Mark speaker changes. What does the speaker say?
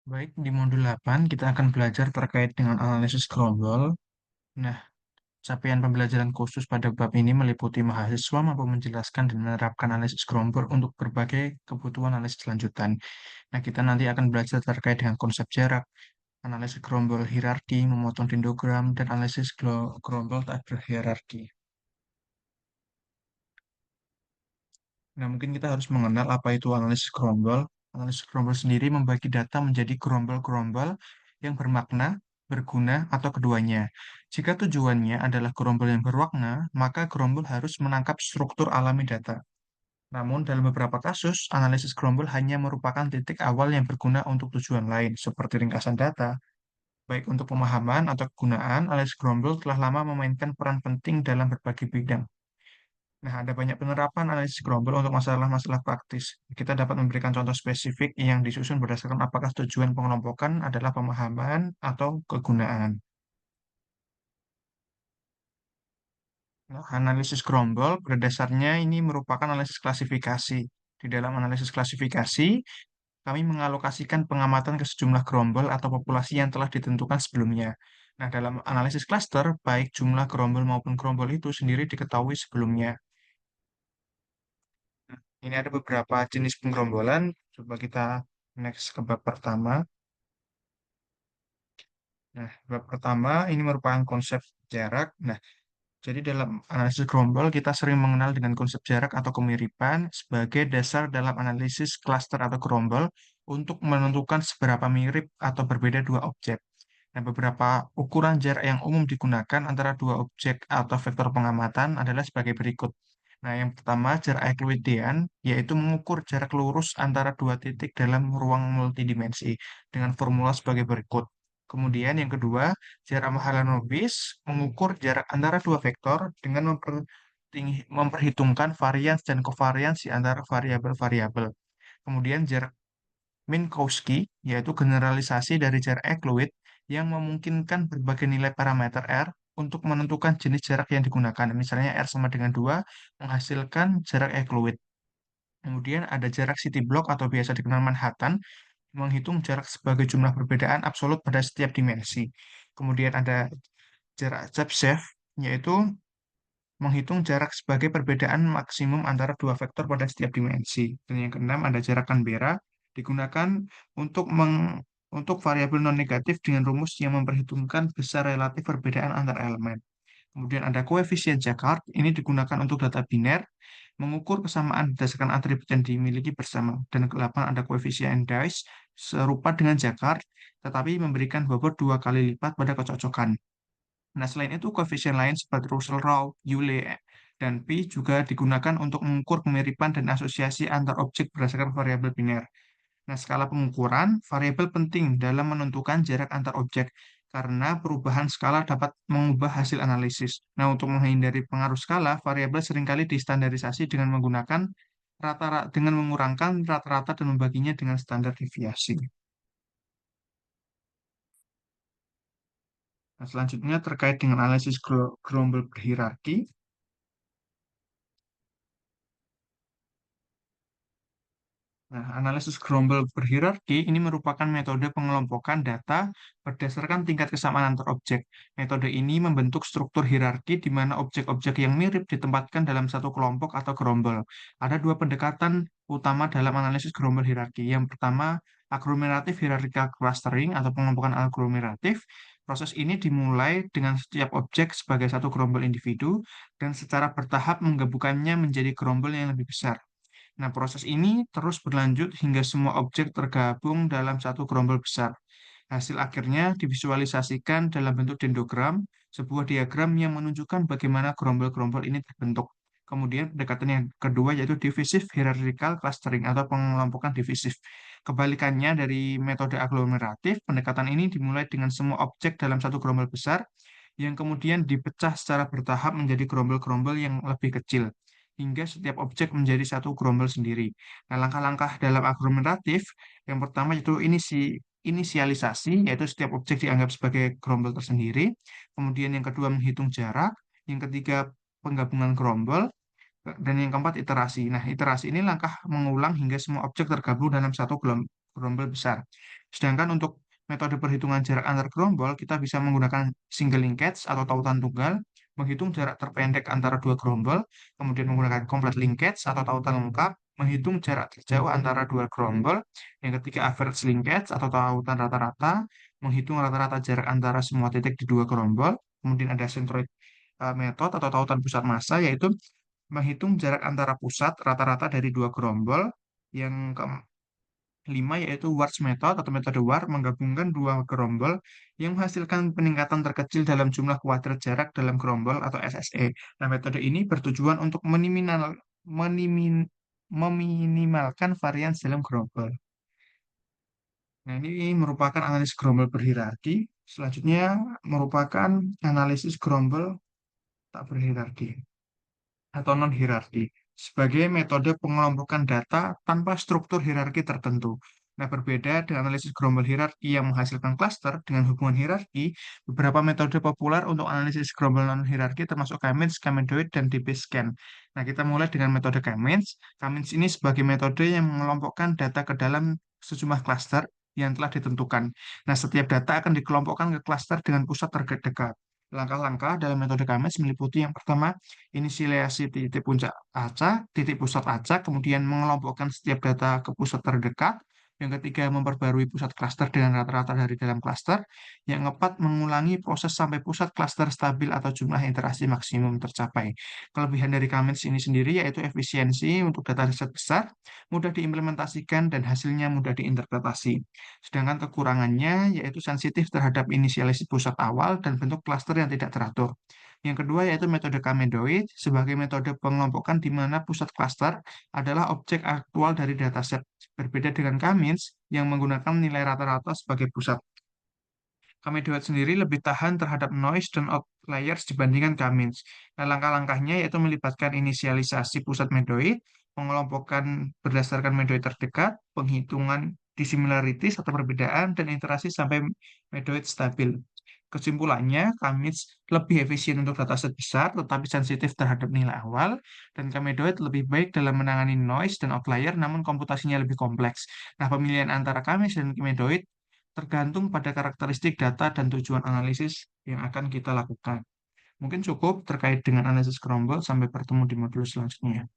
Speaker 1: Baik, di modul 8 kita akan belajar terkait dengan analisis gerombol. Nah, capaian pembelajaran khusus pada bab ini meliputi mahasiswa mampu menjelaskan dan menerapkan analisis gerombol untuk berbagai kebutuhan analisis lanjutan. Nah, kita nanti akan belajar terkait dengan konsep jarak, analisis gerombol hierarki, memotong dendrogram, dan analisis gerombol tak berhierarki. Nah, mungkin kita harus mengenal apa itu analisis gerombol. Analisis gerombol sendiri membagi data menjadi gerombol-gerombol yang bermakna, berguna, atau keduanya. Jika tujuannya adalah gerombol yang berwarna, maka gerombol harus menangkap struktur alami data. Namun, dalam beberapa kasus, analisis gerombol hanya merupakan titik awal yang berguna untuk tujuan lain, seperti ringkasan data. Baik untuk pemahaman atau kegunaan, analisis gerombol telah lama memainkan peran penting dalam berbagai bidang. Nah, ada banyak penerapan analisis gerombol untuk masalah-masalah praktis. Kita dapat memberikan contoh spesifik yang disusun berdasarkan apakah tujuan pengelompokan adalah pemahaman atau kegunaan. Nah, analisis gerombol pada dasarnya ini merupakan analisis klasifikasi. Di dalam analisis klasifikasi, kami mengalokasikan pengamatan ke sejumlah gerombol atau populasi yang telah ditentukan sebelumnya. Nah, dalam analisis klaster, baik jumlah gerombol maupun gerombol itu sendiri diketahui sebelumnya. Ini ada beberapa jenis penggerombolan. Coba kita next ke bab pertama. Nah, bab pertama ini merupakan konsep jarak. Nah, jadi dalam analisis gerombol kita sering mengenal dengan konsep jarak atau kemiripan sebagai dasar dalam analisis klaster atau gerombol untuk menentukan seberapa mirip atau berbeda dua objek. Nah, beberapa ukuran jarak yang umum digunakan antara dua objek atau vektor pengamatan adalah sebagai berikut. Nah, yang pertama jarak Euclidean, yaitu mengukur jarak lurus antara dua titik dalam ruang multidimensi dengan formula sebagai berikut. Kemudian yang kedua, jarak Mahalanobis mengukur jarak antara dua vektor dengan memperhitungkan varians dan kovariansi antara variabel-variabel. Kemudian jarak Minkowski, yaitu generalisasi dari jarak Euclid yang memungkinkan berbagai nilai parameter R untuk menentukan jenis jarak yang digunakan. Misalnya R sama dengan 2 menghasilkan jarak Euclid. Kemudian ada jarak city block atau biasa dikenal Manhattan, menghitung jarak sebagai jumlah perbedaan absolut pada setiap dimensi. Kemudian ada jarak Chebyshev, yaitu menghitung jarak sebagai perbedaan maksimum antara dua vektor pada setiap dimensi. Dan yang keenam ada jarak Canberra, digunakan untuk untuk variabel non negatif dengan rumus yang memperhitungkan besar relatif perbedaan antar elemen. Kemudian ada koefisien Jaccard, ini digunakan untuk data biner, mengukur kesamaan berdasarkan atribut yang dimiliki bersama. Dan ke-8 ada koefisien Dice, serupa dengan Jaccard, tetapi memberikan bobot dua kali lipat pada kecocokan. Nah, selain itu, koefisien lain seperti Russell-Rowe, Euler, dan Pi juga digunakan untuk mengukur kemiripan dan asosiasi antar objek berdasarkan variabel biner. Nah, skala pengukuran variabel penting dalam menentukan jarak antar objek karena perubahan skala dapat mengubah hasil analisis. Nah, untuk menghindari pengaruh skala, variabel seringkali distandarisasi dengan menggunakan rata-rata dengan mengurangkan rata-rata dan membaginya dengan standar deviasi. Nah, selanjutnya terkait dengan analisis gerombol berhierarki. Nah, analisis gerombol berhierarki ini merupakan metode pengelompokan data berdasarkan tingkat kesamaan antar objek. Metode ini membentuk struktur hierarki di mana objek-objek yang mirip ditempatkan dalam satu kelompok atau gerombol. Ada dua pendekatan utama dalam analisis gerombol hierarki. Yang pertama, agglomerative hierarchical clustering atau pengelompokan agglomeratif. Proses ini dimulai dengan setiap objek sebagai satu gerombol individu dan secara bertahap menggabungkannya menjadi gerombol yang lebih besar. Nah, proses ini terus berlanjut hingga semua objek tergabung dalam satu gerombol besar. Hasil akhirnya divisualisasikan dalam bentuk dendrogram, sebuah diagram yang menunjukkan bagaimana gerombol-gerombol ini terbentuk. Kemudian pendekatan yang kedua yaitu divisive hierarchical clustering atau pengelompokan divisif. Kebalikannya dari metode aglomeratif, pendekatan ini dimulai dengan semua objek dalam satu gerombol besar yang kemudian dipecah secara bertahap menjadi gerombol-gerombol yang lebih kecil hingga setiap objek menjadi satu gerombol sendiri. Nah, langkah-langkah dalam aglomeratif yang pertama yaitu inisialisasi, yaitu setiap objek dianggap sebagai gerombol tersendiri. Kemudian yang kedua menghitung jarak, yang ketiga penggabungan gerombol, dan yang keempat iterasi. Nah, iterasi ini langkah mengulang hingga semua objek tergabung dalam satu gerombol besar. Sedangkan untuk metode perhitungan jarak antar gerombol, kita bisa menggunakan single linkage atau tautan tunggal, menghitung jarak terpendek antara dua gerombol, kemudian menggunakan complete linkage atau tautan lengkap, menghitung jarak terjauh antara dua gerombol, yang ketiga average linkage atau tautan rata-rata, menghitung rata-rata jarak antara semua titik di dua gerombol, kemudian ada centroid method atau tautan pusat massa, yaitu menghitung jarak antara pusat rata-rata dari dua gerombol, yang kelima yaitu Warts method atau metode War menggabungkan dua gerombol yang menghasilkan peningkatan terkecil dalam jumlah kuadrat jarak dalam gerombol atau SSE. Nah, metode ini bertujuan untuk meminimalkan varians dalam gerombol. Nah, ini merupakan analisis gerombol berhierarki. Selanjutnya merupakan analisis gerombol tak berhierarki atau non-hierarki sebagai metode pengelompokan data tanpa struktur hierarki tertentu. Nah, berbeda dengan analisis gerombol hierarki yang menghasilkan klaster dengan hubungan hierarki, beberapa metode populer untuk analisis gerombol non-hierarki termasuk K-means, K-medoid, dan DB-scan. Nah, kita mulai dengan metode K-means. K-means ini sebagai metode yang mengelompokkan data ke dalam sejumlah klaster yang telah ditentukan. Nah, setiap data akan dikelompokkan ke klaster dengan pusat terdekat. Langkah-langkah dalam metode K-means meliputi yang pertama, inisialisasi titik puncak acak, titik pusat acak, kemudian mengelompokkan setiap data ke pusat terdekat. Yang ketiga, memperbarui pusat klaster dengan rata-rata dari dalam klaster. Yang keempat, mengulangi proses sampai pusat klaster stabil atau jumlah interaksi maksimum tercapai. Kelebihan dari Cummins ini sendiri yaitu efisiensi untuk data riset besar, mudah diimplementasikan, dan hasilnya mudah diinterpretasi. Sedangkan kekurangannya yaitu sensitif terhadap inisialisasi pusat awal dan bentuk klaster yang tidak teratur. Yang kedua yaitu metode K-medoid sebagai metode pengelompokan di mana pusat klaster adalah objek aktual dari dataset. Berbeda dengan K-means yang menggunakan nilai rata-rata sebagai pusat. K-medoid sendiri lebih tahan terhadap noise dan outliers dibandingkan K-means. Nah, langkah-langkahnya yaitu melibatkan inisialisasi pusat medoid, pengelompokan berdasarkan medoid terdekat, penghitungan dissimilarities atau perbedaan, dan interaksi sampai medoid stabil. Kesimpulannya, K-means lebih efisien untuk dataset besar, tetapi sensitif terhadap nilai awal, dan K-medoid lebih baik dalam menangani noise dan outlier, namun komputasinya lebih kompleks. Nah, pemilihan antara K-means dan K-medoid tergantung pada karakteristik data dan tujuan analisis yang akan kita lakukan. Mungkin cukup terkait dengan analisis gerombol. Sampai bertemu di modul selanjutnya.